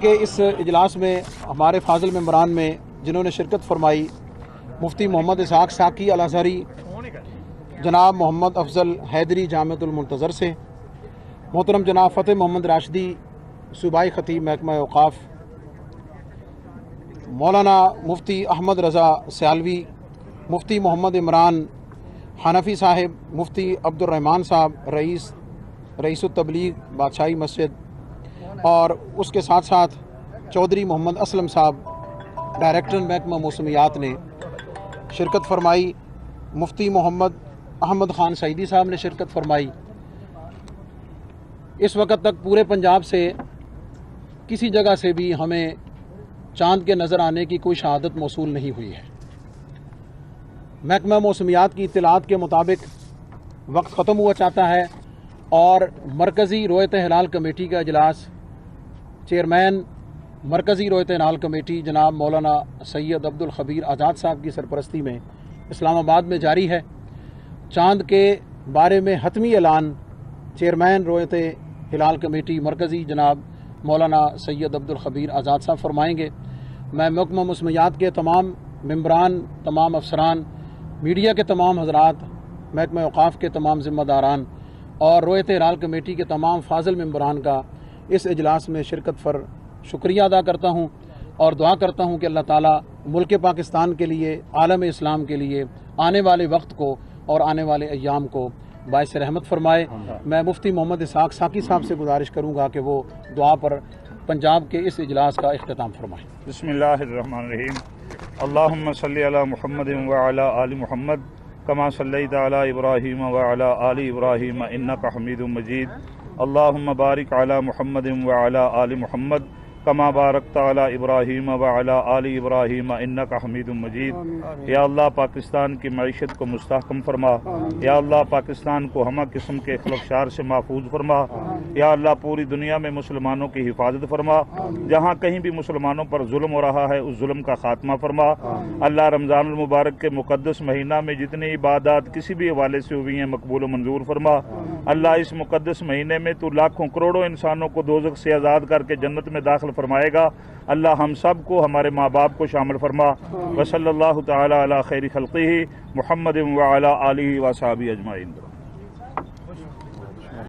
کے اس اجلاس میں ہمارے فاضل ممبران میں جنہوں نے شرکت فرمائی، مفتی محمد اسحاق ساقی الازہری، جناب محمد افضل حیدری جامعۃ المنتظر سے، محترم جناب فتح محمد راشدی صوبائی خطیب محکمہ اوقاف، مولانا مفتی احمد رضا سیالوی، مفتی محمد عمران حنفی صاحب، مفتی عبد الرحمن صاحب رئیس التبلیغ بادشاہی مسجد، اور اس کے ساتھ ساتھ چودھری محمد اسلم صاحب ڈائریکٹر محکمہ موسمیات نے شرکت فرمائی، مفتی محمد احمد خان سعیدی صاحب نے شرکت فرمائی۔ اس وقت تک پورے پنجاب سے کسی جگہ سے بھی ہمیں چاند کے نظر آنے کی کوئی شہادت موصول نہیں ہوئی ہے۔ محکمہ موسمیات کی اطلاعات کے مطابق وقت ختم ہوا چاہتا ہے اور مرکزی رویت ہلال کمیٹی کا اجلاس چیئرمین مرکزی رویت ہلال کمیٹی جناب مولانا سید عبد الخبیر آزاد صاحب کی سرپرستی میں اسلام آباد میں جاری ہے۔ چاند کے بارے میں حتمی اعلان چیئرمین رویت ہلال کمیٹی مرکزی جناب مولانا سید عبد الخبیر آزاد صاحب فرمائیں گے۔ میں محکمہ موسمیات کے تمام ممبران، تمام افسران، میڈیا کے تمام حضرات، محکمہ اوقاف کے تمام ذمہ داران اور رویت ہلال کمیٹی کے تمام فاضل ممبران کا اس اجلاس میں شرکت پر شکریہ ادا کرتا ہوں اور دعا کرتا ہوں کہ اللہ تعالیٰ ملک پاکستان کے لیے، عالم اسلام کے لیے آنے والے وقت کو اور آنے والے ایام کو باعث رحمت فرمائے۔ میں مفتی محمد اسحاق ساقی صاحب سے گزارش کروں گا کہ وہ دعا پر پنجاب کے اس اجلاس کا اختتام فرمائیں۔ بسم اللہ الرحمن الرحیم۔ اللہم صلی علی محمد وعلی آل محمد کما صلیت علی ابراہیم وعلی آل ابراہیم انک حمید مجید۔ اللہم بارک علی محمد وعلی آل محمد کما بارکت علی ابراہیم وعلی آل ابراہیم انک حمید مجید۔ یا اللہ پاکستان کی معیشت کو مستحکم فرما، یا اللہ پاکستان کو ہمہ قسم کے خلفشار سے محفوظ فرما، یا اللہ پوری دنیا میں مسلمانوں کی حفاظت فرما، جہاں کہیں بھی مسلمانوں پر ظلم ہو رہا ہے اس ظلم کا خاتمہ فرما۔ اللہ رمضان المبارک کے مقدس مہینہ میں جتنی عبادات کسی بھی حوالے سے ہوئی ہیں مقبول و منظور فرما۔ اللہ اس مقدس مہینے میں تو لاکھوں کروڑوں انسانوں کو دوزخ سے آزاد کر کے جنت میں داخل فرمائے گا۔ اللہ ہم سب کو، ہمارے ماں باپ کو شامل فرما۔ وصلی اللہ تعالی علی خیر خلقہ محمد وعلی آلہ وصحبہ اجمعین۔